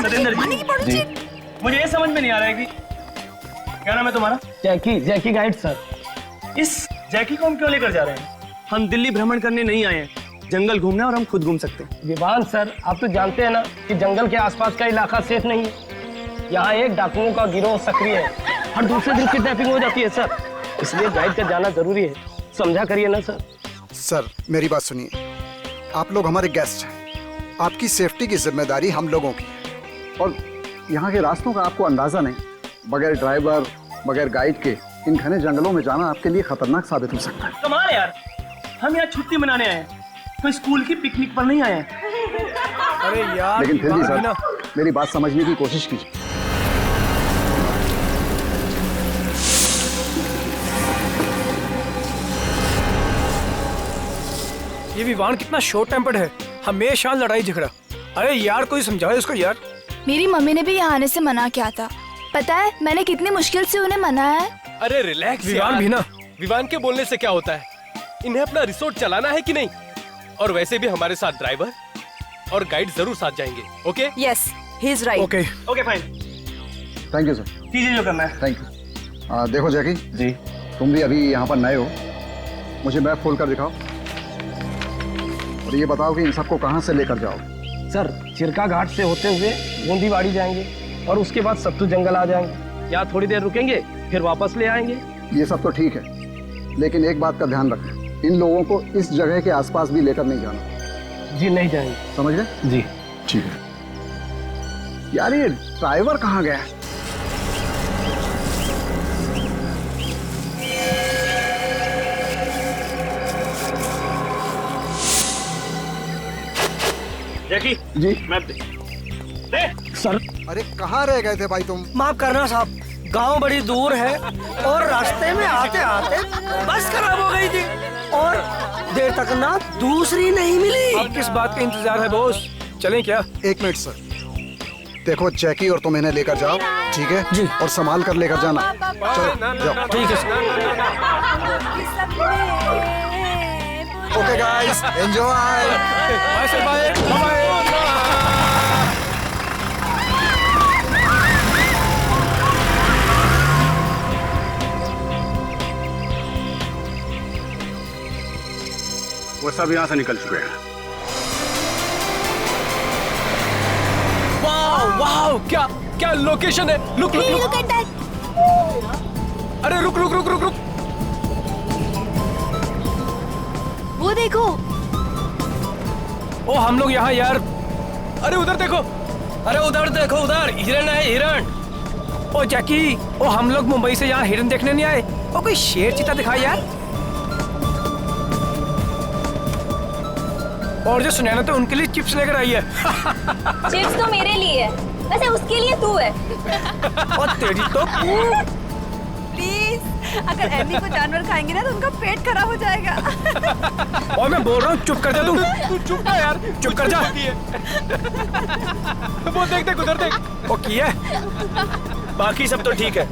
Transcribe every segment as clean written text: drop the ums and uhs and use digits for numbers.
सतेंद्र जी, मुझे ये समझ में नहीं आ रहा है कि क्या नाम है तुम्हारा? जैकी गाइड सर। इस जैकी को हम क्यों लेकर जा रहे हैं? हम दिल्ली भ्रमण करने नहीं आए हैं, जंगल घूमना और हम खुद घूम सकते हैं। विवान सर, आप तो जानते हैं ना कि जंगल के आसपास का इलाका सेफ नहीं है। यहाँ एक डाकुओं का गिरोह सक्रिय है, हर दूसरे दिन किडनैपिंग हो जाती है सर, इसलिए गाइड का जाना जरूरी है। समझा करिए ना सर। सर मेरी बात सुनिए, आप लोग हमारे गेस्ट हैं, आपकी सेफ्टी की जिम्मेदारी हम लोगों की है। और यहाँ के रास्तों का आपको अंदाजा नहीं, बगैर ड्राइवर बगैर गाइड के इन घने जंगलों में जाना आपके लिए खतरनाक साबित हो सकता है। कमाल है यार, हम यहाँ छुट्टी मनाने आए हैं, कोई स्कूल की पिकनिक पर नहीं आए हैं। अरे यार, लेकिन फिर भी सर मेरी बात समझने की कोशिश कीजिए। ये विवान कितना शॉर्ट टेम्पर्ड है, हमेशा लड़ाई झगड़ा। अरे यार कोई समझाओ इसको यार। मेरी मम्मी ने भी यहाँ आने से मना किया था, पता है मैंने कितनी मुश्किल से उन्हें मनाया है। अरे रिलैक्स विवान भी ना। विवान के बोलने से क्या होता है, इन्हें अपना रिसोर्ट चलाना है कि नहीं। और वैसे भी हमारे साथ ड्राइवर और गाइड जरूर साथ जाएंगे। Okay? Yes, he is right. Okay okay fine, thank you sir. कीजिए जो करना है। Thank you. देखो जैकी जी, तुम भी अभी यहाँ पर नए हो, मुझे मैप खोल कर दिखाओ और ये बताओ कि इन सबको कहाँ से लेकर जाओ। सर चिरका घाट से होते हुए गोंदीवाड़ी जाएंगे और उसके बाद सत्तू जंगल आ जाएंगे। यहाँ थोड़ी देर रुकेंगे फिर वापस ले आएंगे। ये सब तो ठीक है, लेकिन एक बात का ध्यान रखें, इन लोगों को इस जगह के आसपास भी लेकर नहीं जाना। जी नहीं जाएंगे। समझ गए? जी ठीक है। यार ये ड्राइवर कहाँ गया? जैकी जी मैप दे। सर। अरे कहाँ रह गए थे भाई तुम? माफ करना साहब, गांव बड़ी दूर है और रास्ते में आते आते बस खराब हो गई थी और देर तक ना दूसरी नहीं मिली। अब किस बात का इंतजार है बॉस, चलें क्या? एक मिनट सर, देखो जैकी और तुम इन्हें लेकर जाओ, ठीक है जी, और संभाल कर लेकर जाना। चलो जाओ। ठीक है sir. Okay guys, enjoy. Bye sir, bye bye. वो सब यहाँ से निकल चुके हैं। वाह वाह, क्या क्या लोकेशन है। रुक रुक रुक, अरे रुक रुक रुक रुक रुक। वो देखो। ओ हम लोग यहाँ यार। अरे उधर देखो, अरे उधर देखो, उधर हिरन है, हिरन। ओ जैकी, ओ हम लोग मुंबई से यहाँ हिरन देखने नहीं आए। ओ कोई शेर चीता दिखाई यार। और जो सुनैना तो उनके लिए चिप्स लेकर आई है। चिप्स तो मेरे लिए है, वैसे उसके लिए तू है। और तेरी तो प्लीज, अगर एमी को जानवर खाएंगे ना तो उनका पेट खराब हो जाएगा। और मैं बोल रहा हूँ चुप कर जा तू। तू चुप कर यार, चुप कर जा। वो देख देख उधर देख। ओ किया है? बाकी सब तो ठीक है,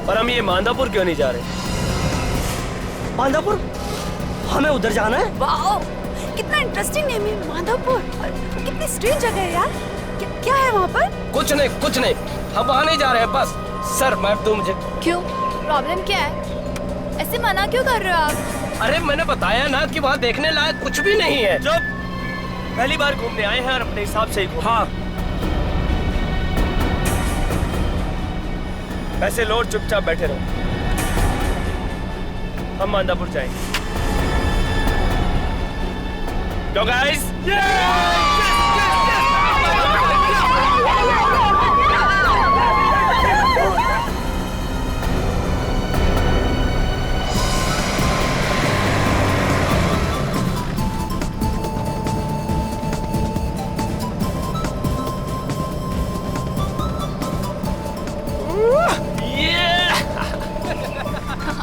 पर हम ये मांदापुर क्यों नहीं जा रहे? मांदापुर? हमें उधर जाना है। वाओ, कितना इंटरेस्टिंग नेम है माधवपुर। कितनी स्ट्रेंज जगह है यार। क्या है वहाँ पर? कुछ नहीं, हम वहाँ नहीं जा रहे हैं बस। सर मैप दो मुझे। क्यों, प्रॉब्लम क्या है? ऐसे मना क्यों कर रहे हो आप? अरे मैंने बताया ना कि वहाँ देखने लायक कुछ भी नहीं है। चुप, पहली बार घूमने आए हैं और अपने हिसाब से ही घूम। हाँ, ऐसे लोग चुपचाप बैठे रहो, हम मांदापुर जाएंगे। Go guys!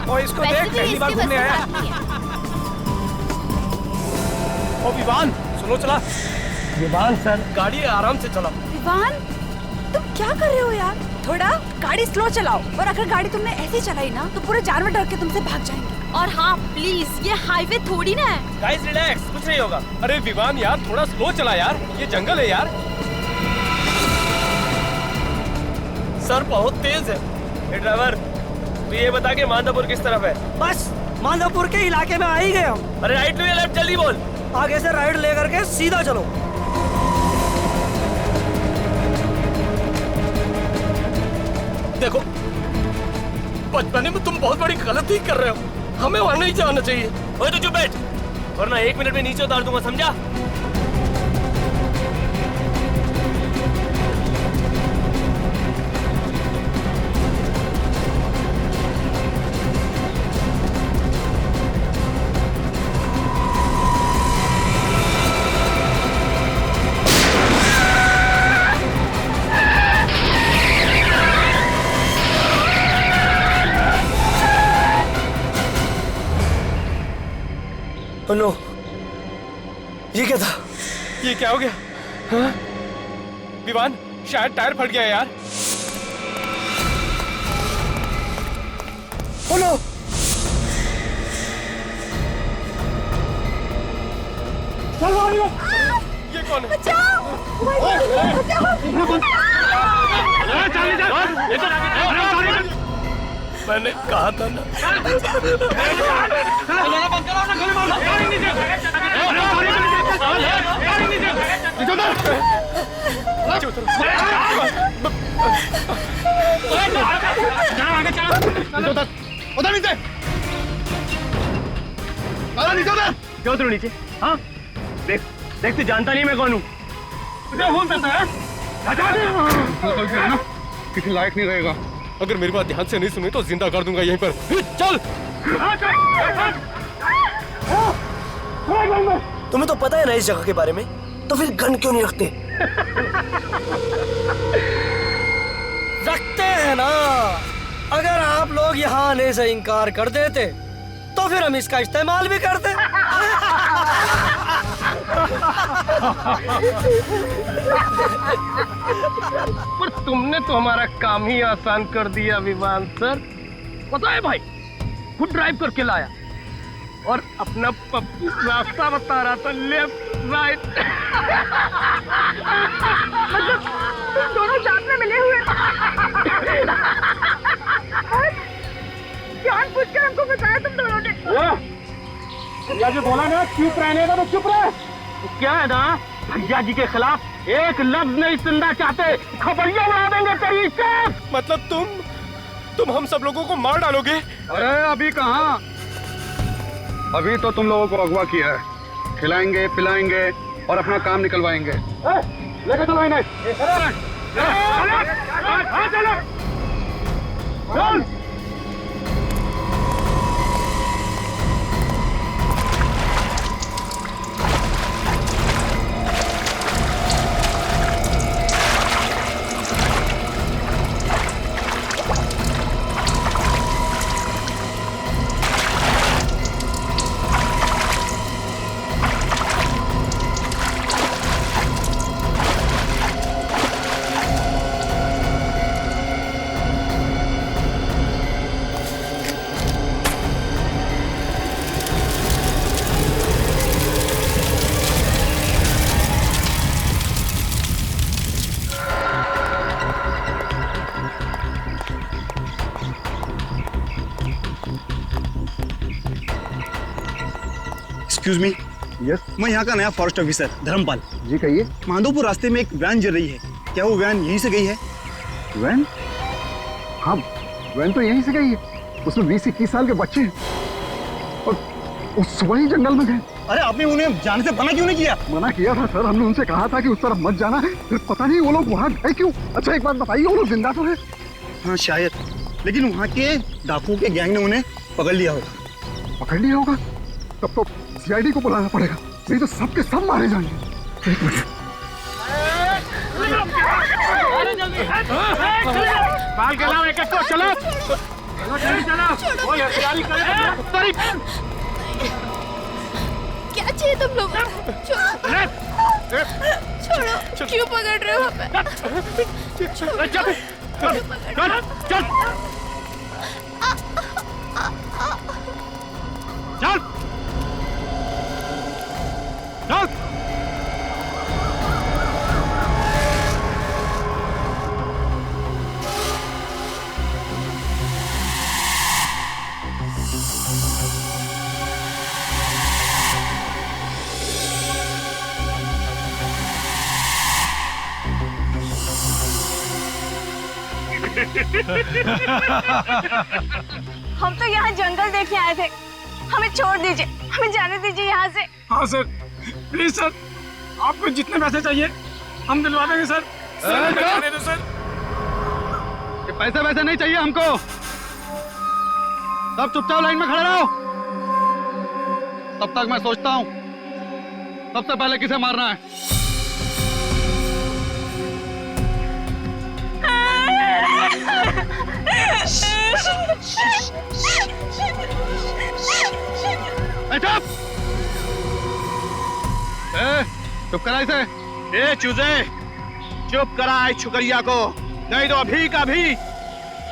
ओ इसको देख, पहली बार घूमने आया। ओ विवान सुनो, चला। विवान सर, गाड़ी आराम से चलाओ। विवान, तुम क्या कर रहे हो यार? थोड़ा गाड़ी स्लो चलाओ, और अगर गाड़ी तुमने ऐसी चलाई ना तो पूरे जानवर डर के तुमसे भाग जाएंगे। और हाँ प्लीज, ये हाईवे थोड़ी ना है। गाइस रिलैक्स, कुछ नहीं होगा। अरे विवान यार थोड़ा स्लो चला यार, ये जंगल है यार। सर बहुत तेज है। ए ड्राइवर, तू ये बता कि मांदापुर किस तरफ है? बस मांधापुर के इलाके में आ ही गए हम। अरे राइट या लेफ्ट, जल्दी बोल। आगे से राइट लेकर के सीधा चलो। देखो, बचपने में तुम बहुत बड़ी गलती कर रहे हो, हमें वहां नहीं जाना चाहिए। ओए तू चुप बैठ, वरना 1 मिनट में नीचे उतार दूंगा, समझा? नो, ये क्या था? ये क्या हो गया? हाँ? विवान, शायद टायर फट गया यार। Oh no! ये कौन है? मैंने कहा था ना। उधर नीचे, नीचे उधर। क्यों उतरो नीचे? हाँ, देख देख, तू जानता नहीं मैं कौन हूँ। किसी लायक नहीं रहेगा। अगर मेरी बात ध्यान से नहीं सुनी तो जिंदा कर दूंगा यहीं पर। चल। तुम्हें तो पता है ना इस जगह के बारे में, तो फिर गन क्यों नहीं रखते? रखते हैं ना। अगर आप लोग यहाँ आने से इनकार कर देते तो फिर हम इसका इस्तेमाल भी करते। पर तुमने तो हमारा काम ही आसान कर दिया विवान सर। पता है भाई, खुद ड्राइव करके लाया और अपना पप्पू रास्ता बता रहा था, लेफ्ट राइट। मतलब तुम दोनों साथ में मिले हुए जानबूझकर हमको बताया तुम दोनों ने। जो बोला ना चुप रहने का, तो चुप रहे। तो क्या है ना, भैया जी के खिलाफ एक लफ्ज नहीं सुनना चाहते, खबरिया उड़ा देंगे तेरी से। मतलब तुम हम सब लोगों को मार डालोगे? अरे अभी कहाँ, अभी तो तुम लोगों को अगवा किया है। खिलाएंगे, पिलाएंगे और अपना काम निकलवाएंगे। लेके चलो इन्हें। चल। Excuse me. यस, मैं यहाँ का नया फॉरेस्ट ऑफिसर धर्मपाल। जी कहिए। माधोपुर रास्ते में एक वैन जल रही है, क्या वो वैन यहीं से गई है? वैन? हाँ, वैन तो यहीं से गई है। उसमें 20-21 साल के बच्चे हैं और उस सुबह ही जंगल में गए। अरे आपने उन्हें जाने से मना क्यों नहीं किया? मना किया था सर, हमने उनसे कहा था कि उस तरफ मत जाना है, फिर पता नहीं वो लोग वहाँ गए क्यों। अच्छा एक बात बताइए, वो लोग जिंदा तो है? हाँ शायद, लेकिन वहाँ के डाकुओं के गैंग ने उन्हें पकड़ लिया होगा। पकड़ लिया होगा? तब तो सीआईडी को बुलाना पड़ेगा, नहीं तो सबके सब मारे जाएंगे। एक मिनट। चलो। क्या चाहिए तुम लोग? छोड़ो, क्यों पकड़ रहे हो हमें? हम तो यहाँ जंगल देख के आए थे, हमें छोड़ दीजिए, हमें जाने दीजिए यहाँ से। हाँ सर, प्लीज सर, आपको जितने पैसे चाहिए हम दिलवा देंगे सर। सर जाने दो सर। ये पैसे वैसे नहीं चाहिए हमको। सब चुपचाप लाइन में खड़े रहो। तब तक मैं सोचता हूँ सबसे पहले किसे मारना है। चुप! चुप करा इसे। ए चूजे, चुप करा इस छुकरिया को, नहीं तो अभी का भी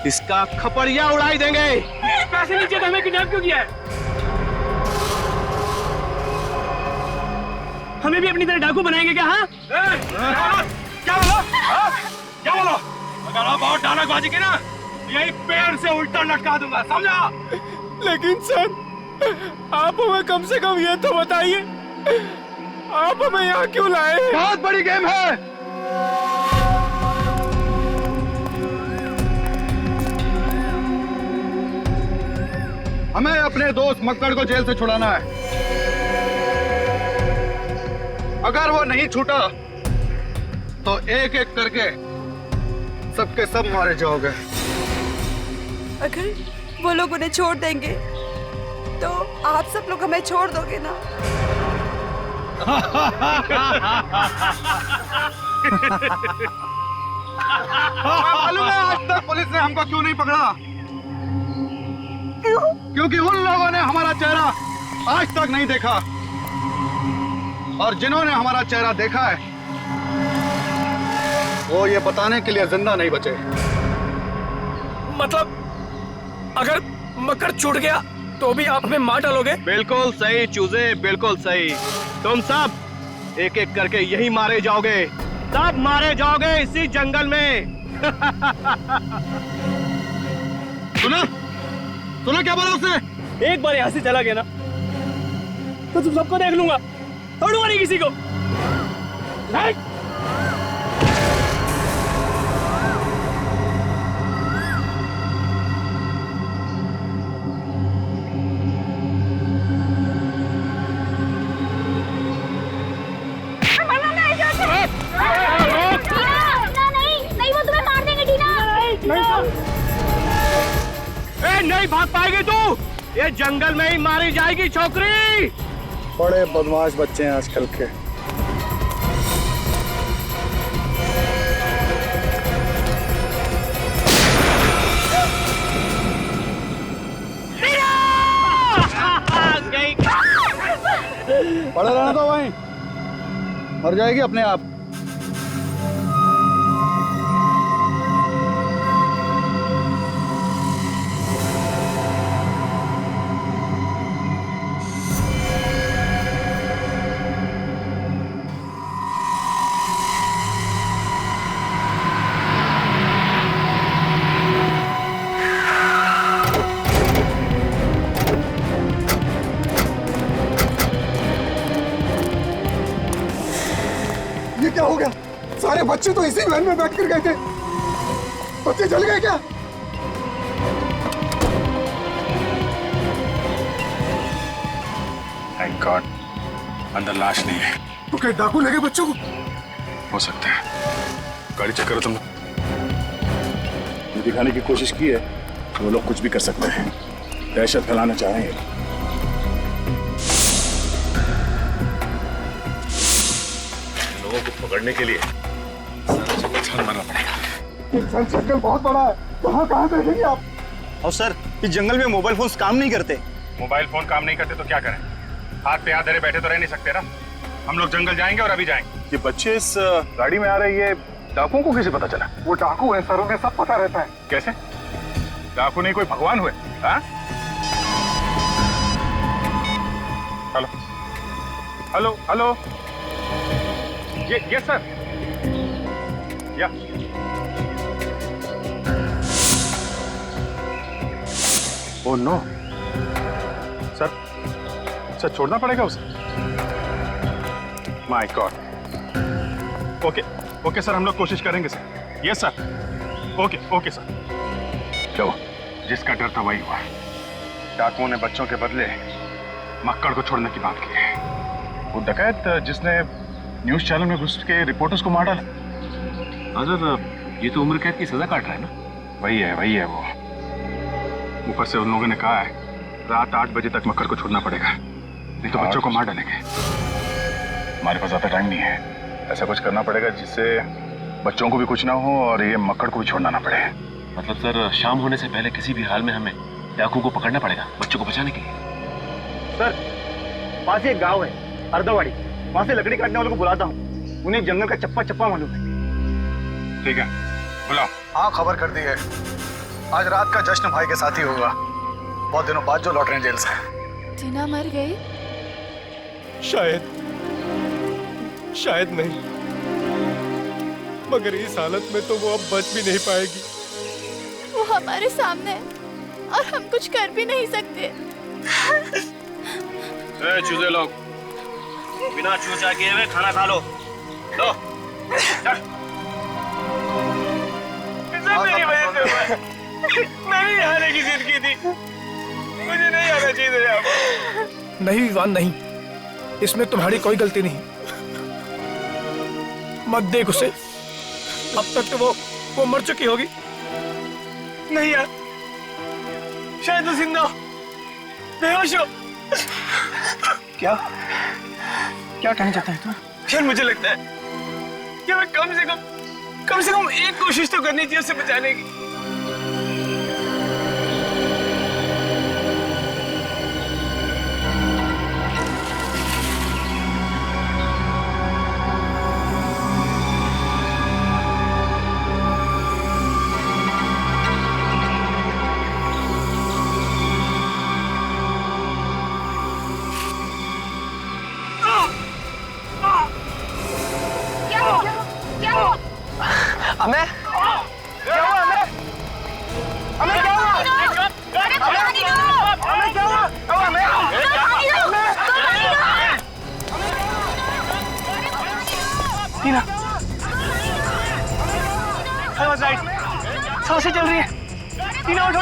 इसका खपड़िया उड़ाई देंगे। पैसे नीचे तो हमें किडनैप क्यों किया है? हमें भी अपनी तरह डाकू बनाएंगे क्या? हाँ क्या बोलो? क्या बोलो? अगर आप और डायलॉगबाजी की ना, यही पेड़ से उल्टा लटका दूंगा, समझा? लेकिन सर, आप हमें कम से कम ये तो बताइए, आप हमें यहाँ क्यों लाए? बहुत बड़ी गेम है। हमें अपने दोस्त मक्कड़ को जेल से छुड़ाना है। अगर वो नहीं छूटा तो एक एक करके सबके सब मारे जाओगे। अगर वो लोग उन्हें छोड़ देंगे तो आप सब लोग हमें छोड़ दोगे ना? मालूम है आज तक पुलिस ने हमको क्यों नहीं पकड़ा? क्योंकि उन लोगों ने हमारा चेहरा आज तक नहीं देखा, और जिन्होंने हमारा चेहरा देखा है वो ये बताने के लिए जिंदा नहीं बचे। मतलब अगर मकर छूट गया तो भी आप हमें मार डालोगे? बिल्कुल सही चूजे, बिल्कुल सही। तुम सब एक एक करके यही मारे जाओगे, सब मारे जाओगे इसी जंगल में। सुना? सुना क्या बोला उसने? एक बार यहाँ से चला गया ना तो तुम सबको देख लूंगा, छोड़ूंगा नहीं किसी को। नहीं, वो तुम्हें मार देंगे टीना। नहीं भाग पाएगी तू, ये जंगल में ही मारी जाएगी छोकरी। बड़े बदमाश बच्चे हैं आजकल के। पड़े रहना तो वहीं, मर जाएगी अपने आप। क्या हो गया? सारे बच्चे तो इसी वैन में बैठ कर गए थे। बच्चे जल गए क्या? थैंक गॉड, अंदर लाश नहीं है। तो क्या डाकू लगे बच्चों को? हो सकता है। गाड़ी चेक करो तुम। ये दिखाने की कोशिश की है वो लोग कुछ भी कर सकते हैं, दहशत फैलाना चाहेंगे। लोगों को पकड़ने के लिए छान मारना पड़ेगा। इंसान जंगल बहुत बड़ा है, कहाँ से देखेंगे आप? और सर, इस जंगल में मोबाइल फोन काम नहीं करते। मोबाइल फोन काम नहीं करते तो क्या करें? हाथ पे हाथ धरे बैठे तो रह नहीं सकते ना। हम लोग जंगल जाएंगे और अभी जाएंगे। ये बच्चे इस गाड़ी में आ रहे, ये डाकुओं को कैसे पता चला? वो डाकू है सर, उन्हें सब पता रहता है। कैसे? डाकू नहीं कोई भगवान हुए? हाँ? हेलो हेलो हेलो, ये सर, या ओह नो सर, सर छोड़ना पड़ेगा उसे। My God. Okay okay sir, हम लोग कोशिश करेंगे sir. Yes sir, okay okay sir. क्या हुआ? जिसका डर था वही हुआ। डाकुओं ने बच्चों के बदले मक्कड़ को छोड़ने की बात की है। वो डकैत जिसने न्यूज चैनल में घुस के रिपोर्टर्स को मार डाला। ये तो उम्र कैद की सजा काट रहा है ना? वही है वो। ऊपर से उन लोगों ने कहा है रात 8 बजे तक मक्कड़ को छोड़ना पड़ेगा, नहीं तो बच्चों को मार डालेंगे। हमारे पास ज्यादा टाइम नहीं है। ऐसा कुछ करना पड़ेगा जिससे बच्चों को भी कुछ ना हो और ये मक्कड़ को भी छोड़ना ना पड़े। मतलब सर, शाम होने से पहले किसी भी हाल में हमें डाकू को पकड़ना पड़ेगा बच्चों को बचाने के लिए। सर, पास ही एक गांव है अर्धवाड़ी, वहां से लकड़ी काटने वालों को बुलाता हूँ। उन्हें जंगल का चप्पा चप्पा मालूम है। ठीक है, बुलाओ। हाँ, खबर कर दी है। आज रात का जश्न भाई के साथ ही होगा। बहुत दिनों बाद जो लौट रहे हैं जेल से। टीना मर गई? शायद नहीं, मगर इस हालत में तो वो अब बच भी नहीं पाएगी। वो हमारे सामने है और हम कुछ कर भी नहीं सकते। चूजे लोग, बिना चूचा किए हुए खाना खा लो। लो, चल। मेरी वजह से हुआ। मैंने आने की जिद की थी, मुझे नहीं आना चाहिए यहाँ। नहीं विवान नहीं, इसमें तुम्हारी कोई गलती नहीं। मत देख उसे, अब तक तो वो मर चुकी होगी। नहीं यार, शायद वो जिंदा हो, बेहोश हो। क्या कहना चाहता है तुम? यार मुझे लगता है कि हमें कम से कम एक कोशिश तो करनी चाहिए उसे बचाने की। सांसें चल रही है। टीना उठो,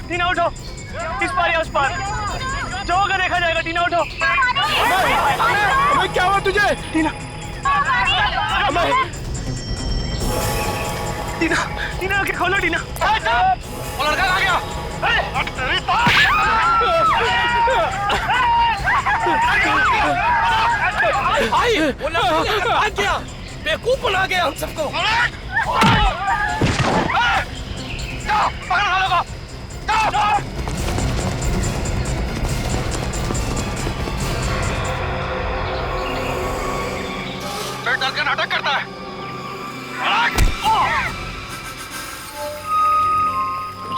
टीना उठो, इस पार या उस पार जो होगा देखा जाएगा। टीना उठो। क्या हुआ तुझे? टीना आंखें खोलो। टीना, वो लड़का कहाँ गया? वो लड़का गया, बेवकूफ बना गया हम सबको। डर के नाटक करता है।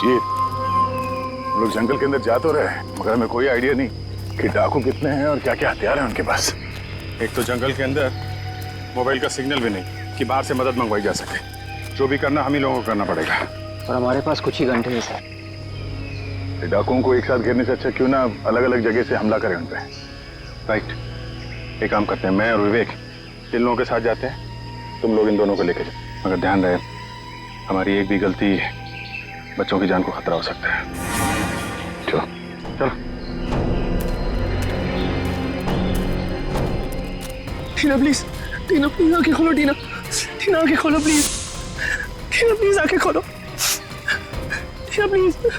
जी, हम लोग जंगल के अंदर जा तो रहे हैं, मगर हमें कोई आइडिया नहीं कि डाकू कितने हैं और क्या क्या हथियार हैं उनके पास। एक तो जंगल के अंदर मोबाइल का सिग्नल भी नहीं कि बाहर से मदद मंगवाई जा सके। जो भी करना हम ही लोगों को करना पड़ेगा। और हमारे पास कुछ ही घंटे हैं सर। डाकुओं को एक साथ घेरने से अच्छा क्यों ना अलग अलग जगह से हमला करें उन पे। राइट, एक काम करते हैं, मैं और विवेक इन लोगों के साथ जाते हैं, तुम लोग इन दोनों को लेकर जाओ। मगर ध्यान रहे, हमारी एक भी गलती बच्चों की जान को खतरा हो सकता है। चलो चलो। टीना प्लीज, टीना प्लीज आंखें खोलो। टीना आंखें खोलो प्लीज। टीना प्लीज आंखें खोलो। टीना प्लीज आंखें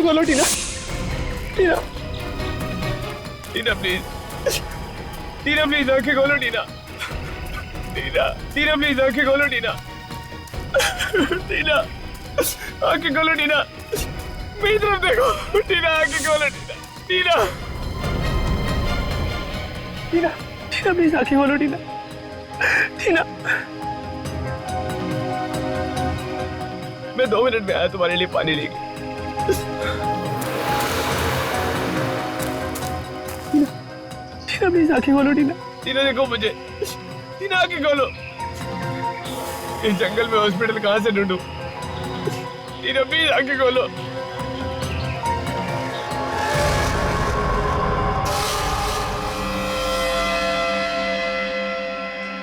खोलो। टीना प्लीज आंखें खोलो। टीना प्लीज आंखें खोलो। टीना आंखें खोलो। टीना मेरी तरफ देखो। टीना आंखें खोलो। टीना प्लीज आंखें खोलो। टीना मैं 2 मिनट में आया तुम्हारे लिए पानी लेके। टीना प्लीज आंखें खोलो। टीना देखो मुझे। टीना आंखें खोलो। इस जंगल में हॉस्पिटल कहाँ से ढूंढूं? टीना प्लीज आंखें खोलो।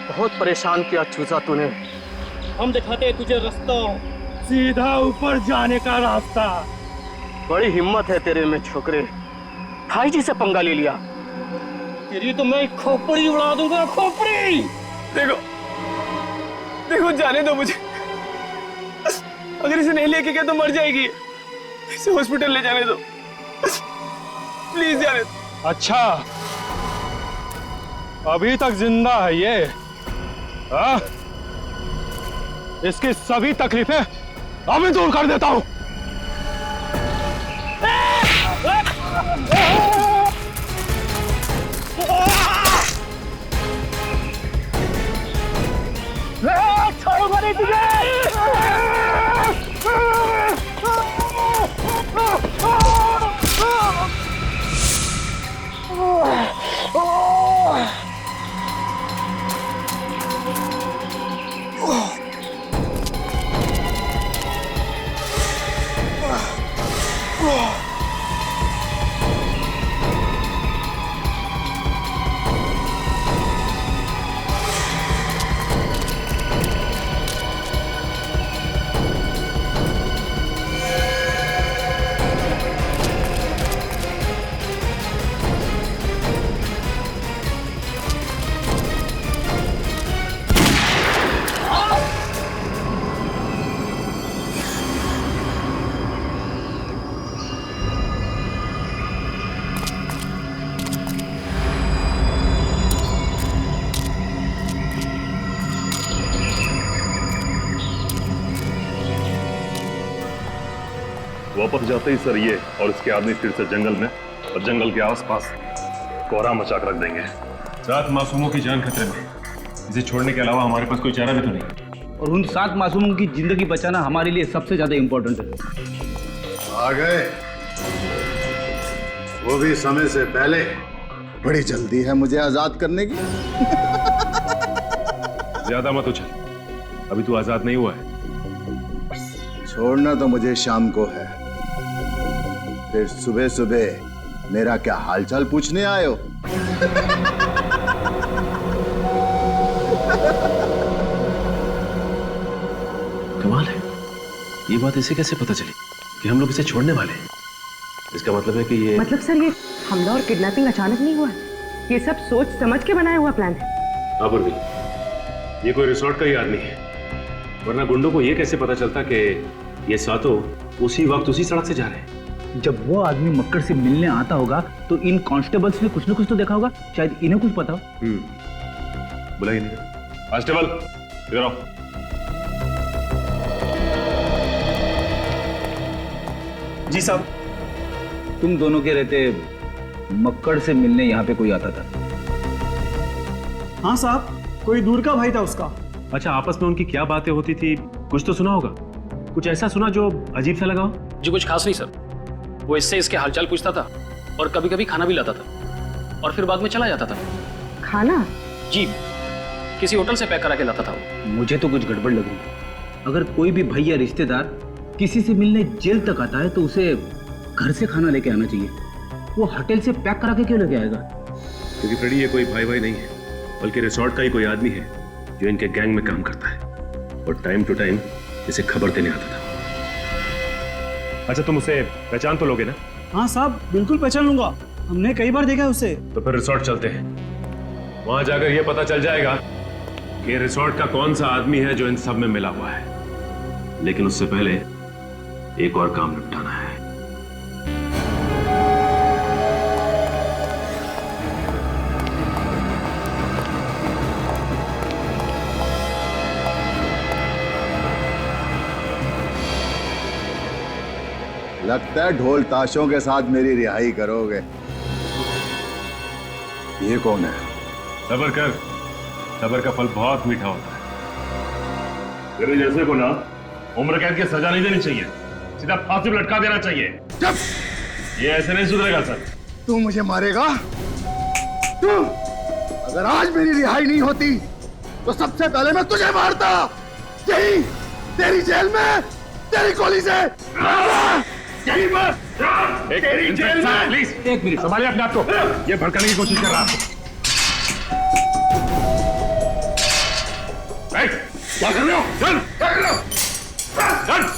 बहुत परेशान किया चूजा तूने। हम दिखाते हैं तुझे रास्ता, सीधा ऊपर जाने का रास्ता। बड़ी हिम्मत है तेरे में छोकरे, भाई जी से पंगा ले लिया। तेरी तो मैं खोपड़ी उड़ा दूंगा, खोपड़ी। देखो देखो, जाने दो मुझे। अगर इसे नहीं लेके गया तो मर जाएगी। इसे हॉस्पिटल ले जाने दो, प्लीज जाने दो। अच्छा, अभी तक जिंदा है ये? हाँ? इसकी सभी तकलीफें अभी दूर कर देता हूं। छोड़ूंगा नहीं तुझे। वापस जाते ही सर ये और इसके आदमी फिर से जंगल में और जंगल के आसपास कोहरा मचा कर रख देंगे। 7 मासूमों की जान खतरे में। इसे छोड़ने के अलावा हमारे पास कोई चारा भी तो नहीं। और उन 7 मासूमों की जिंदगी बचाना हमारे लिए सबसे ज्यादा इंपॉर्टेंट है। आ गए, वो भी समय से पहले। बड़ी जल्दी है मुझे आजाद करने की। ज्यादा मत उछल, अभी तू आजाद नहीं हुआ है। छोड़ना तो मुझे शाम को है, फिर सुबह सुबह मेरा क्या हालचाल पूछने आए हो? कमाल है, ये बात इसे कैसे पता चली कि हम लोग इसे छोड़ने वाले हैं? इसका मतलब है कि ये मतलब सर, ये हमला और किडनैपिंग अचानक नहीं हुआ है, ये सब सोच समझ के बनाया हुआ प्लान है। हाँ पूर्वी, ये कोई रिसोर्ट का ही आदमी है, वरना गुंडों को ये कैसे पता चलता कि ये सातों उसी वक्त उसी सड़क से जा रहे हैं? जब वो आदमी मक्कड़ से मिलने आता होगा तो इन कांस्टेबल्स ने कुछ न कुछ तो देखा होगा, शायद इन्हें कुछ पता हो। बुलाइए नहीं। कांस्टेबल इधर आओ। जी साहब। तुम दोनों के रहते मक्कड़ से मिलने यहाँ पे कोई आता था? हाँ साहब, कोई दूर का भाई था उसका। अच्छा, आपस में उनकी क्या बातें होती थी, कुछ तो सुना होगा? कुछ ऐसा सुना जो अजीब सा लगा हो? जी कुछ खास नहीं सर, वो इससे इसके हालचाल पूछता था और कभी कभी खाना भी लाता था और फिर बाद में चला जाता था। खाना? जी, किसी होटल से पैक करा के लाता था। मुझे तो कुछ गड़बड़ लग रही है। अगर कोई भी भाई या रिश्तेदार किसी से मिलने जेल तक आता है तो उसे घर से खाना लेके आना चाहिए, वो होटल से पैक करा के क्यों लेके आएगा? क्योंकि फ्रेडी ये कोई भाई भाई नहीं है, बल्कि रिसोर्ट का ही कोई आदमी है जो इनके गैंग में काम करता है और टाइम टू टाइम इसे खबर देने आता था। अच्छा, तुम उसे पहचान तो लोगे ना? हाँ साहब, बिल्कुल पहचान लूंगा, हमने कई बार देखा है उसे। तो फिर रिसोर्ट चलते हैं, वहां जाकर यह पता चल जाएगा कि रिसोर्ट का कौन सा आदमी है जो इन सब में मिला हुआ है। लेकिन उससे पहले एक और काम निपटाना है। लगता है ढोल ताशों के साथ मेरी रिहाई करोगे। ये कौन है? सब्र कर, सब्र का फल बहुत मीठा होता है। तेरे जैसे को ना उम्र कैद की सजा नहीं देनी चाहिए, सीधा फांसी पर लटका देना चाहिए। चुप! ये ऐसे नहीं सुधरेगा सर। तू मुझे मारेगा? तू? अगर आज मेरी रिहाई नहीं होती तो सबसे पहले मैं तुझे मारता, यही तेरी जेल में, तेरी गोली से। एक मिनट संभालिए अपने आप को, ये भड़काने की कोशिश कर रहा है आपको। क्या कर रहे हो? चल, क्या कर रहे हो? चल।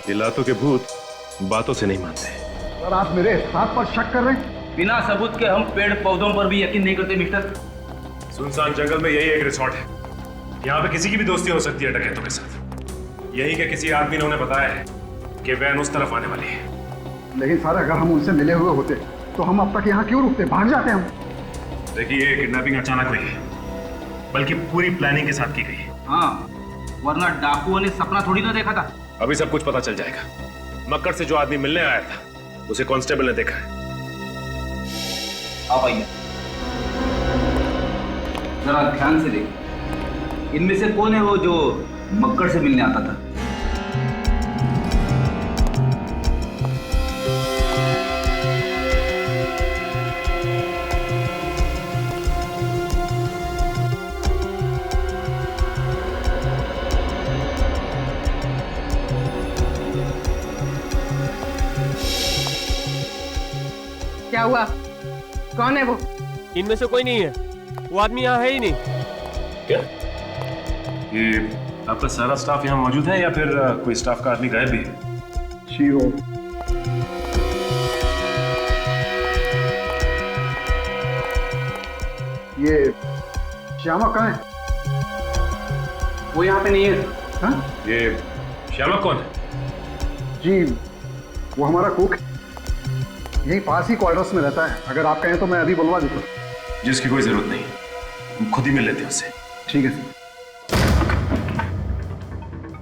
ये लातों के भूत बातों से नहीं मानते। सर आप मेरे हाथ पर शक कर रहे हैं? बिना सबूत के हम पेड़ पौधों पर भी यकीन नहीं करते मिस्टर। सुनसान जंगल में यही एक रिसोर्ट है। यहाँ पे किसी की भी दोस्ती हो सकती है डकैतों के साथ। यही के किसी आदमी ने उन्हें बताया है कि वैन उस तरफ आने वाली है। लेकिन सर अगर हम उनसे मिले हुए होते तो हम अब तक यहाँ क्यों रुकते? भाग जाते हम। देखिए ये किडनैपिंग अचानक हुई है, बल्कि पूरी प्लानिंग के साथ की गई है। हाँ, वरना डाकुओं ने सपना थोड़ी ना देखा था। अभी सब कुछ पता चल जाएगा। मक्कड़ से जो आदमी मिलने आया था उसे कांस्टेबल ने देखा है। आप आइए, जरा ध्यान से देखिए। इनमें से कौन है वो जो मक्कड़ से मिलने आता था? क्या हुआ? कौन है वो? इनमें से कोई नहीं है। वो आदमी यहाँ है ही नहीं। क्या ये आपका सारा स्टाफ यहाँ मौजूद है या फिर कोई स्टाफ का आदमी गायब भी है? शीरो, ये श्यामा कहाँ है? वो यहाँ पे नहीं है। हाँ? ये श्यामा कौन है? जी वो हमारा कुक यही पास ही क्वार्टर्स में रहता है। अगर आप कहें तो मैं अभी बुलवा देता हूँ। जिसकी कोई जरूरत नहीं, हम खुद ही मिल लेते हैं उससे। ठीक है सर।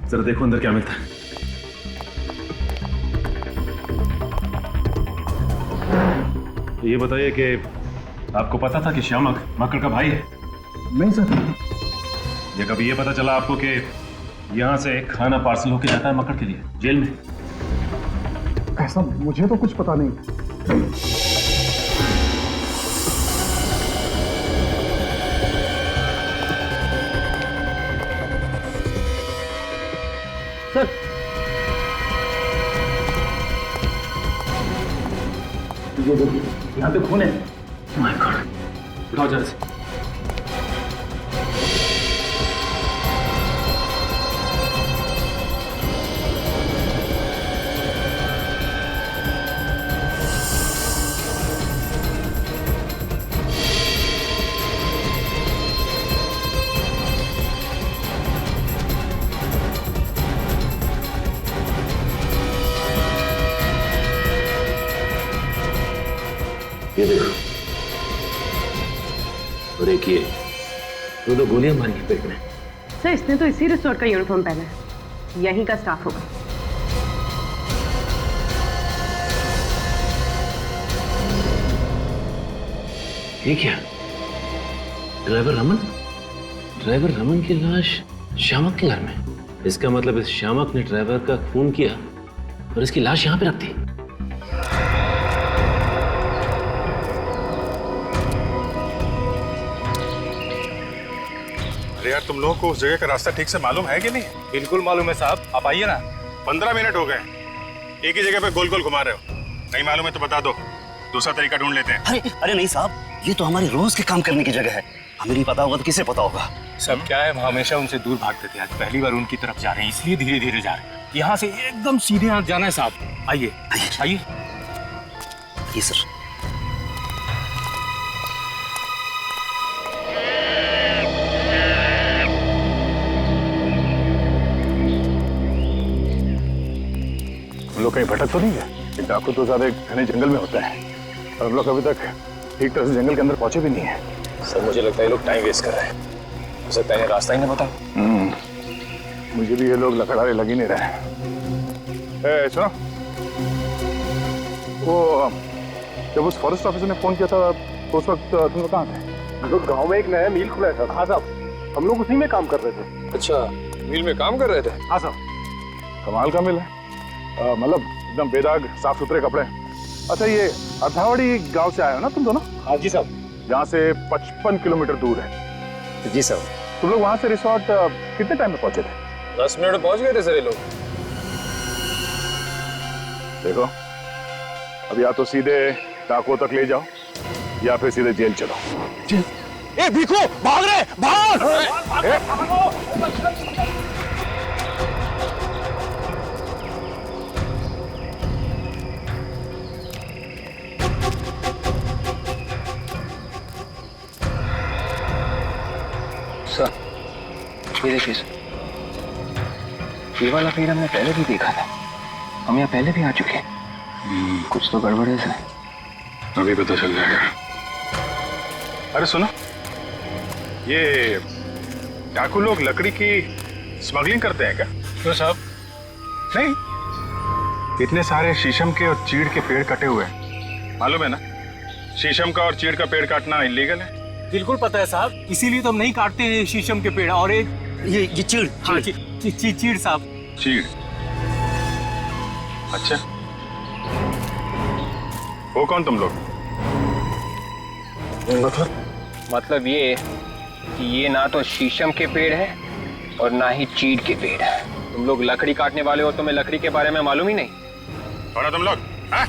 जरा देखो अंदर क्या मिलता है। ये बताइए कि आपको पता था कि श्यामक मक्कड़ का भाई है? नहीं सर। या कभी ये पता चला आपको कि यहाँ से खाना पार्सल होके जाता है मक्कड़ के लिए जेल में? ऐसा मुझे तो कुछ पता नहीं। सर ये देखिए यहाँ पे खून है। माय गॉड, उठाओ जरा से। ये देखो, और एक ये दो गोलियां मारी हैं पेट में। सर इसने तो इसी रिसोर्ट का यूनिफॉर्म पहना है, यहीं का स्टाफ होगा। ये क्या? ड्राइवर रमन की लाश श्यामक के घर में। इसका मतलब इस श्यामक ने ड्राइवर का खून किया और इसकी लाश यहाँ पे रख दी। यार तुम लोगों को उस जगह का रास्ता ठीक से मालूम है कि नहीं? बिल्कुल मालूम है साहब, आप आइए ना। 15 मिनट हो गए, एक ही जगह पे गोल गोल घुमा रहे हो। नहीं मालूम है तो बता दो, दूसरा तरीका ढूंढ लेते हैं। अरे नहीं साहब, ये तो हमारी रोज के काम करने की जगह है। हमें नहीं पता होगा तो किसे पता होगा? सब क्या है, हम हमेशा उनसे दूर भागते थे, आज पहली बार उनकी तरफ जा रहे हैं, इसलिए धीरे धीरे जा रहे हैं। यहाँ से एकदम सीधे यहाँ जाना है साहब। आइए आइए। ये सर। हम लोग कहीं भटक तो नहीं है? डाकू तो ज्यादा घने जंगल में होता है और हम लोग अभी तक ठीक तरह से जंगल के अंदर पहुंचे भी नहीं है। सर मुझे लगता है ये लोग टाइम वेस्ट कर रहे हैं। हो सकता है रास्ता ही नहीं बता। मुझे भी ये लोग लकड़ारे लग ही नहीं रहे हैं। सुनो, वो जब उस फॉरेस्ट ऑफिसर ने फोन किया था तो उस वक्त तुम लोग कहाँ थे? हम लोग गाँव में एक नया मिल खुला था। हाँ साहब, हम लोग उसी में काम कर रहे थे। अच्छा, मिल में काम कर रहे थे? हाँ साहब। कमाल का मिल है, मतलब एकदम बेदाग साफ सुथरे कपड़े। अच्छा ये अथावड़ी गांव से आए हो ना तुम दोनों? हाँ जी साहब। यहाँ से 55 किलोमीटर दूर है। जी साहब। तुम लोग वहां से रिसोर्ट कितने टाइम में पहुंचे थे? 10 मिनट में पहुंच गए थे सर ये लोग। देखो अब या तो सीधे डाकुओं तक ले जाओ या फिर सीधे जेल चलो। जेल? ए भिखू भाग रहे, भाग! सर ये देखिए सर, ये वाला पेड़ हमने पहले भी देखा था, हम यहाँ पहले भी आ चुके हैं। कुछ तो गड़बड़ है सर। अभी पता चल जाएगा। अरे सुनो, ये डाकू लोग लकड़ी की स्मगलिंग करते हैं क्या? क्यों साहब? नहीं, इतने सारे शीशम के और चीड़ के पेड़ कटे हुए हैं, मालूम है ना? शीशम का और चीड़ का पेड़ काटना इलीगल है। बिल्कुल पता है साहब, इसीलिए तो हम नहीं काटते हैं शीशम के पेड़। और एक ये चीड़। हाँ चीड़ साहब। चीड़? अच्छा, वो कौन तुम लोग? मतलब ये कि ये ना तो शीशम के पेड़ है और ना ही चीड़ के पेड़ है। तुम लोग लकड़ी काटने वाले हो, तुम्हें लकड़ी के बारे में मालूम ही नहीं। कौन हो तुम लोग? हाँ?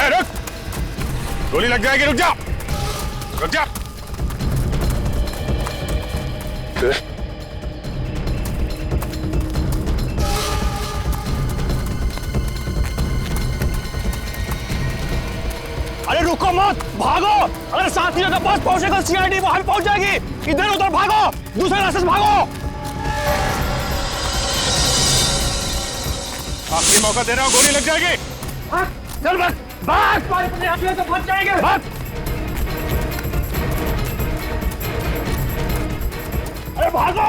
रुक! गोली लग जाएगी, रुक जा! रुक जा! अरे रुको मत, भागो! अगर साथियों के पास पहुंचेगा सीआईडी वहां पहुंच जाएगी। इधर उधर भागो, दूसरे रास्ते से भागो। आखिरी मौका दे रहा हूं, गोली लग जाएगी। चल भाग, भाग! तो फंस जाएंगे। भाग! अरे भागो!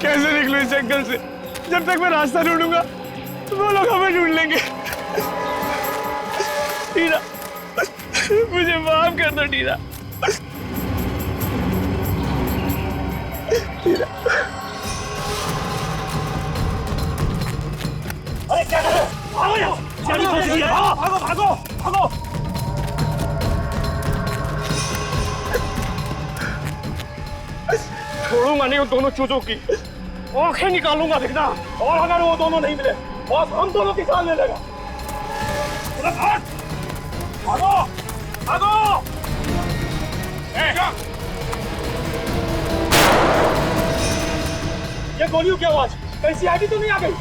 कैसे निकलूं इस जंगल से? जब तक मैं रास्ता ढूंढूंगा वो लोग हमें ढूंढ लेंगे। टीना, मुझे माफ कर दो टीना। अरे क्या कर रहे हो? भागो यहाँ! भागो भागो भागो! छोड़ूंगा नहीं उन दोनों चूजों की, आंखें निकालूंगा देखना। और अगर वो दोनों नहीं मिले बस हम दोनों की जान ले लेगा। भाग! भागो भागो! ये गोलियों की आवाज कहीं सीआईडी तो नहीं आ गई?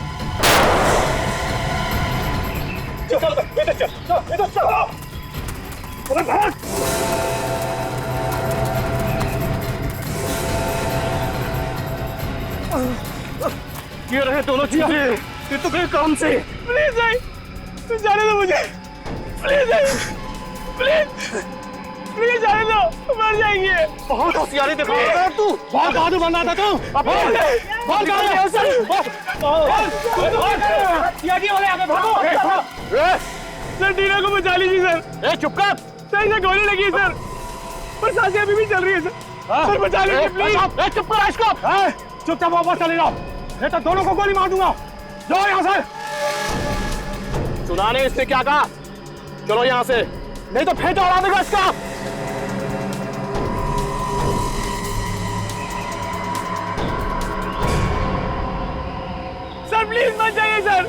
चल इधर चल, इधर चल। अरे भाग! ये रहे दोनों चीजें। ये तो गए काम से। प्लीज भाई, तू जाने दो मुझे। प्लीज भाई, प्लीज प्लीज जाने दो, मर जाएंगे। बहुत होशियारी दिखा रहा है तू। बहुत बहादुर बंदा था तू। बहुत सर, टीना को बचा लीजिए सर। चुप कर। सर इसे गोली लगी है सर, पर सांसें अभी भी चल रही है सर। सर बचा लीजिए प्लीज। चुप कर इसको। चुपचाप वापस चले जाओ, नहीं तो दोनों को गोली मार दूंगा। जाओ यहाँ से। सुना नहीं इसने क्या कहा? चलो यहाँ से, नहीं तो फेंटा उड़ा देगा इसका। सर प्लीज मत जाइए सर।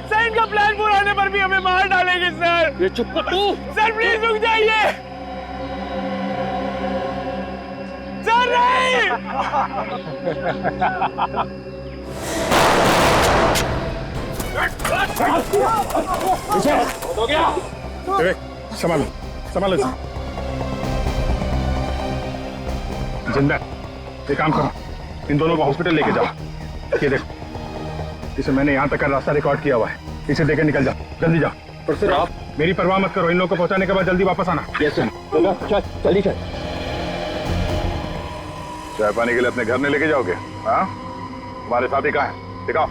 सर इनका प्लान पूरा होने पर भी हमें मार डालेंगे सर। ये चुप कर तू। सर प्लीज रुक जाइए सर। नहीं हो गया। संभालो संभालो। जिंदा, एक काम करो, इन दोनों को हॉस्पिटल लेके जाओ। ये देखो, इसे मैंने यहाँ तक का रास्ता रिकॉर्ड किया हुआ है, इसे देकर निकल जाओ, जल्दी जाओ। और सर आप मेरी परवाह मत करो, इन लोगों को पहुंचाने के बाद जल्दी वापस आना। Yes sir. चल जल्दी चल। चाय पानी के लिए अपने घर में लेके जाओगे? हाँ, तुम्हारे साथी कहाँ है? दिखाओ।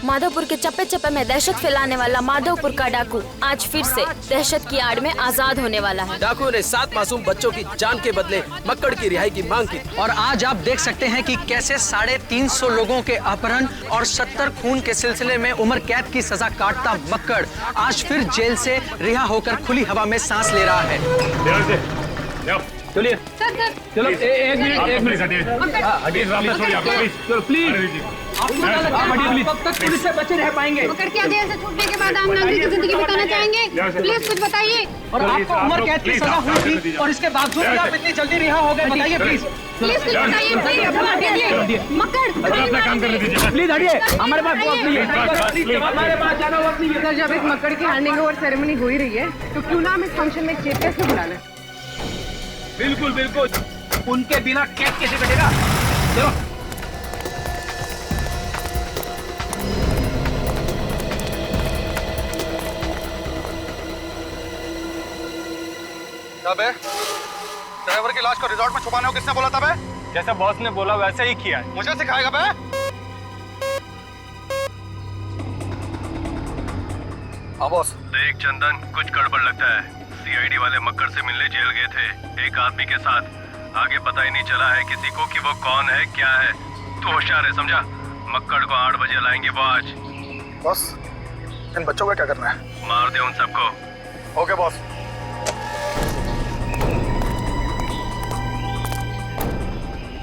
माधोपुर के चप्पे चप्पे में दहशत फैलाने वाला माधोपुर का डाकू आज फिर से दहशत की आड़ में आजाद होने वाला है। डाकुओं ने 7 मासूम बच्चों की जान के बदले मक्कड़ की रिहाई की मांग की और आज आप देख सकते हैं कि कैसे 350 लोगों के अपहरण और 70 खून के सिलसिले में उम्र कैद की सजा काटता मक्कड़ आज फिर जेल से रिहा होकर खुली हवा में सांस ले रहा है। चलिए चलो एक मिनट चलो प्लीज कब तक पुलिस से बचे रह पाएंगे? मक्कड़ की जेल से छूटने के बाद आप नाज़ी की जिंदगी बिताना चाहेंगे? प्लीज कुछ बताइए। और आपको उम्र कैद की सजा हुई थी और इसके बावजूद आप इतनी जल्दी रिहा हो गए, बताइए प्लीज। प्लीज कुछ बताइए। मक्कड़ अपना काम करने दीजिए प्लीज हटिए, हमारे पास वक्त नहीं है, हमारे पास ज्यादा वक्त नहीं है। सर जब एक मक्कड़ की हैंडिंग ओवर सेरेमनी हो ही रही है तो क्यों ना हम इस फंक्शन में चीफ गेस्ट को बुला लें? बिल्कुल बिल्कुल, उनके बिना केक कैसे कटेगा? चलो बे, ड्राइवर की लाश को रिजॉर्ट में छुपाने को किसने बोला था बे? जैसे बॉस ने बोला वैसे ही किया है। मुझे सिखाएगा बे? हाँ बॉस। देख चंदन, कुछ गड़बड़ लगता है। सीआईडी वाले मक्कड़ से मिलने जेल गए थे एक आदमी के साथ। आगे पता ही नहीं चला है किसी को कि वो कौन है क्या है। तू होशियार है, समझा? मक्कड़ को 8 बजे लाएंगे वो आज। बॉस, इन बच्चों को क्या करना है? मार दे उन सबको। Okay boss.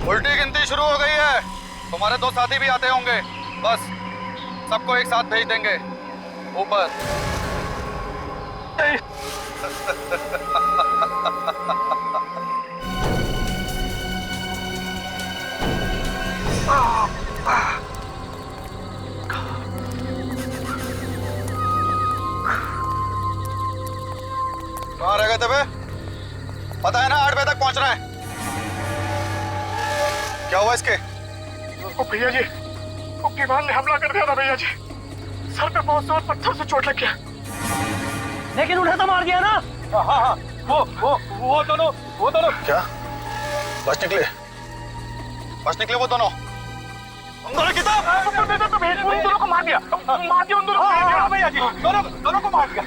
उल्टी गिनती शुरू हो गई है। तुम्हारे 2 साथी भी आते होंगे। बस सबको एक साथ भेज देंगे ऊपर। कहाँ रह गए थे बे? पता है ना 8 बजे तक पहुंचना है। क्या हुआ इसके? भैया जी, उग्रवाद ने हमला कर दिया था भैया जी। सर पे बहुत जोर पत्थर से चोट लग गया। लेकिन उन्हें तो मार दिया ना। हाँ, वो दोनों क्या बच निकले वो दोनों। उन दोनों किताब उन दोनों को मार दिया उन दोनों को भैया जी, दोनों को मार दिया।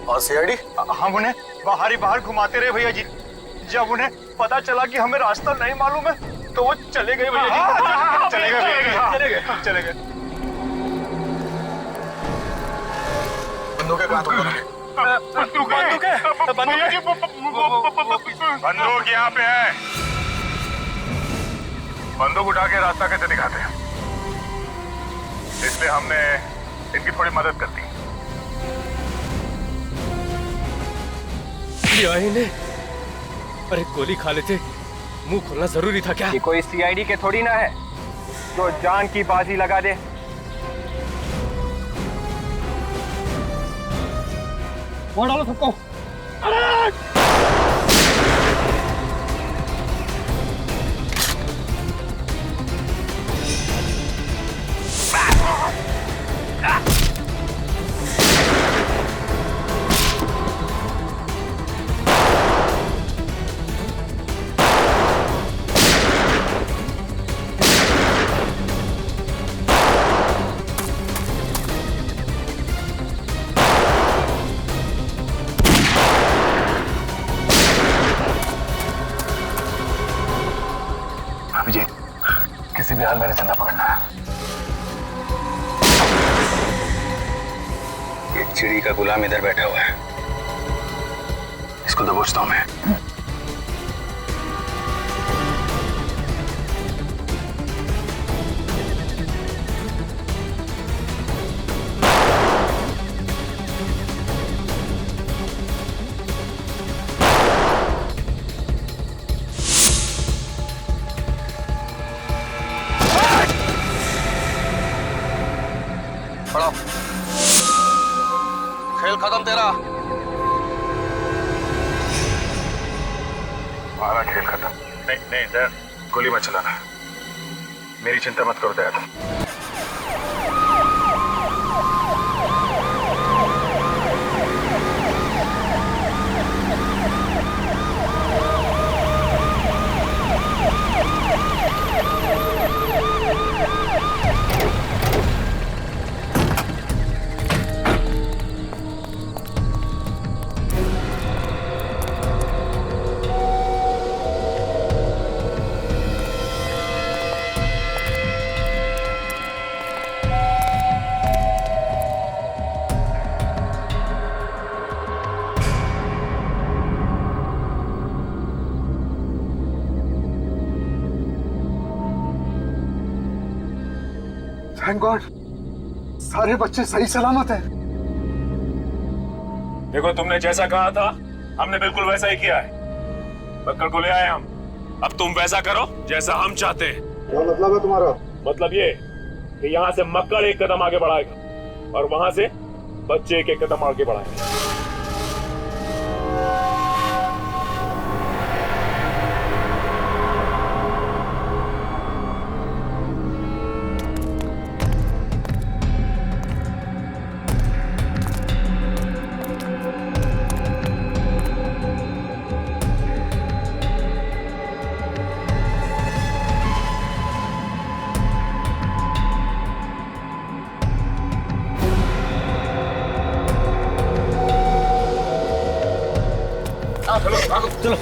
और सीआईडी हम उन्हें बाहर घुमाते रहे भैया जी। जब उन्हें पता चला कि हमें रास्ता नहीं मालूम है तो वो चले गए भैया जी। चले गए। बंदूकें कहाँ तुम दोनों की? बंदूक यहाँ पे है। बंदूक उठा के रास्ता कैसे दिखाते हैं, इसलिए हमने इनकी थोड़ी मदद कर दी। अरे गोली खा लेते, मुंह खोलना जरूरी था क्या? ये कोई सीआईडी के थोड़ी ना है जो जान की बाजी लगा दे। वो डालो सबको। किसी भी हाल में चंदा पकड़ना है। एक चिड़ी का गुलाम इधर बैठा हुआ है, इसको दबोचता हूं मैं। खेल खत्म तेरा। हमारा खेल खत्म। नहीं दया, गोली मत चलाना। मेरी चिंता मत करो दया। थैंक गॉड सारे बच्चे सही सलामत हैं। देखो तुमने जैसा कहा था हमने बिल्कुल वैसा ही किया है। मक्कड़ को ले आए हम, अब तुम वैसा करो जैसा हम चाहते हैं। क्या मतलब है तुम्हारा? मतलब ये कि यहाँ से मक्कड़ एक कदम आगे बढ़ाएगा और वहां से बच्चे एक कदम आगे बढ़ाएंगे। चलो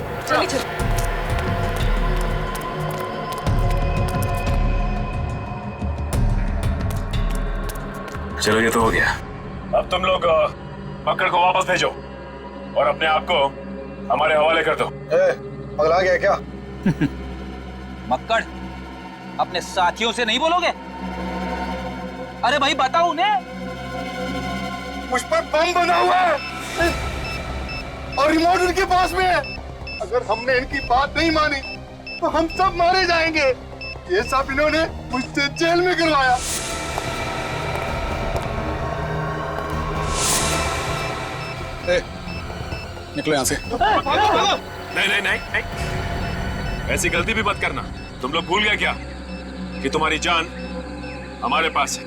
चलो ये तो हो गया। अब तुम लोग मक्कड़ को वापस भेजो और अपने आप को हमारे हवाले कर दो। पगला गया क्या? मक्कड़ अपने साथियों से नहीं बोलोगे? अरे भाई बताओ उन्हें। मुझ पर बम बना हुआ है और रिमोट उनके पास में है। अगर हमने इनकी बात नहीं मानी तो हम सब मारे जाएंगे। ये सब इन्होंने मुझसे जेल में करवाया। निकलो यहाँ से। नहीं नहीं नहीं नहीं, ऐसी गलती भी मत करना। तुम लोग भूल गए क्या कि तुम्हारी जान हमारे पास है।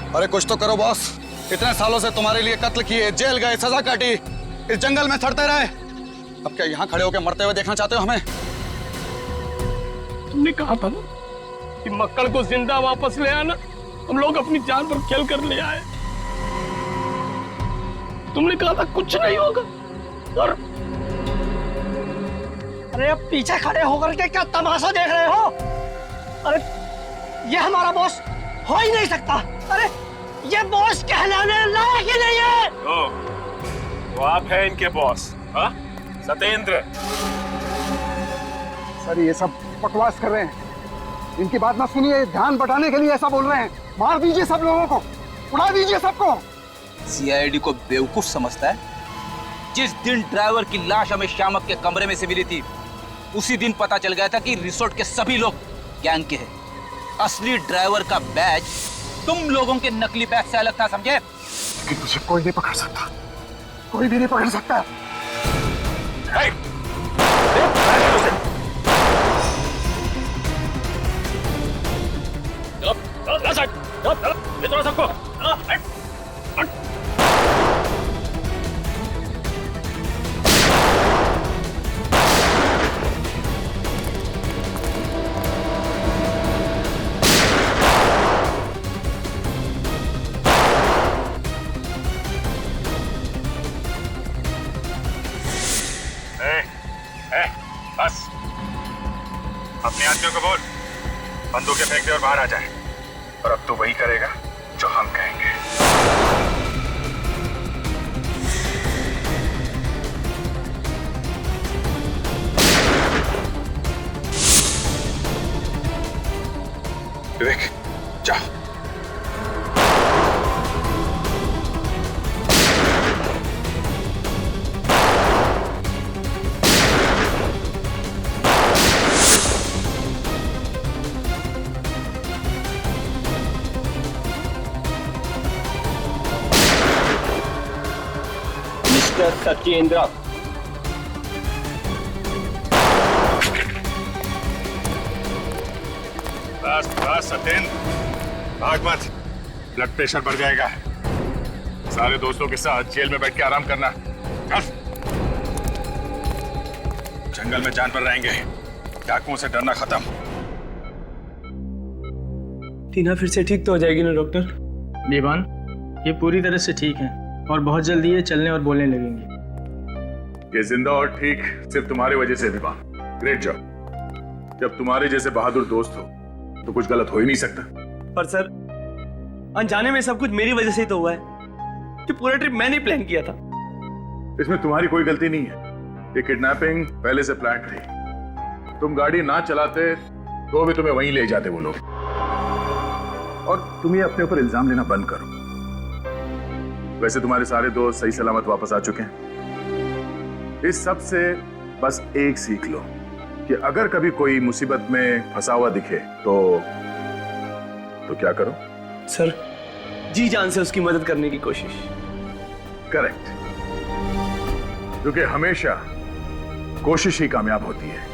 अरे कुछ तो करो बॉस। इतने सालों से तुम्हारे लिए कत्ल किए, जेल गए, सजा काटी, इस जंगल में सड़ते रहे। अब क्या यहाँ खड़े होकर मरते हुए देखना चाहते हो हमें? तुमने कहा था ना कि मक्कड़ को जिंदा वापस ले आना। हम लोग अपनी जान पर खेल कर ले आए। तुमने कहा था कुछ नहीं होगा और अरे अब पीछे खड़े होकर के क्या तमाशा देख रहे हो? अरे ये हमारा बॉस हो ही नहीं सकता। अरे ये बॉस कहलाने लायक ही नहीं है। वो आप हैं इनके बॉस? हाँ सत्येंद्र। सर ये सब बकवास कर रहे हैं। इनकी बात ना सुनिए, ध्यान बटाने के लिए ऐसा बोल रहे हैं। मार दीजिए सब लोगों को, उड़ा दीजिए सबको। सीआईडी को बेवकूफ समझता है। जिस दिन ड्राइवर की लाश हमें श्यामक के कमरे में से मिली थी उसी दिन पता चल गया था कि रिसोर्ट के सभी लोग गैंग के हैं। असली ड्राइवर का बैज तुम लोगों के नकली बैज से अलग था, समझे? लेकिन मुझे कोई नहीं पकड़ सकता, कोई भी नहीं पकड़ सकता। सबको बस अपने आदमियों को बोल बंदूकें फेंक दे और बाहर आ जाए। और अब तू वही करेगा जो हम कहेंगे। विवेक जाओ। सत्येंद्र बस बस सत्येंद्र भाग मत, ब्लड प्रेशर बढ़ जाएगा। सारे दोस्तों के साथ जेल में बैठ के आराम करना। जंगल में जानवर रहेंगे, डाकुओं से डरना खत्म। टीना फिर से ठीक तो हो जाएगी ना डॉक्टर? बेबान ये पूरी तरह से ठीक है और बहुत जल्दी ये चलने और बोलने लगेंगे। ये जिंदा और ठीक सिर्फ तुम्हारी वजह से बेबान। Great job. जब तुम्हारे जैसे बहादुर दोस्त हो तो कुछ गलत हो ही नहीं सकता। पर सर अनजाने में सब कुछ मेरी वजह से ही तो हुआ है। कि पूरा ट्रिप मैंने प्लान किया था। इसमें तुम्हारी कोई गलती नहीं है। ये किडनैपिंग पहले से प्लान थी। तुम गाड़ी ना चलाते तो भी तुम्हें वहीं ले जाते वो लोग। और तुम ये अपने ऊपर इल्जाम लेना बंद करो। वैसे तुम्हारे सारे दोस्त सही सलामत वापस आ चुके हैं। इस सब से बस एक सीख लो कि अगर कभी कोई मुसीबत में फंसा हुआ दिखे तो क्या करो? सर, जी जान से उसकी मदद करने की कोशिश। करेक्ट, क्योंकि हमेशा कोशिश ही कामयाब होती है।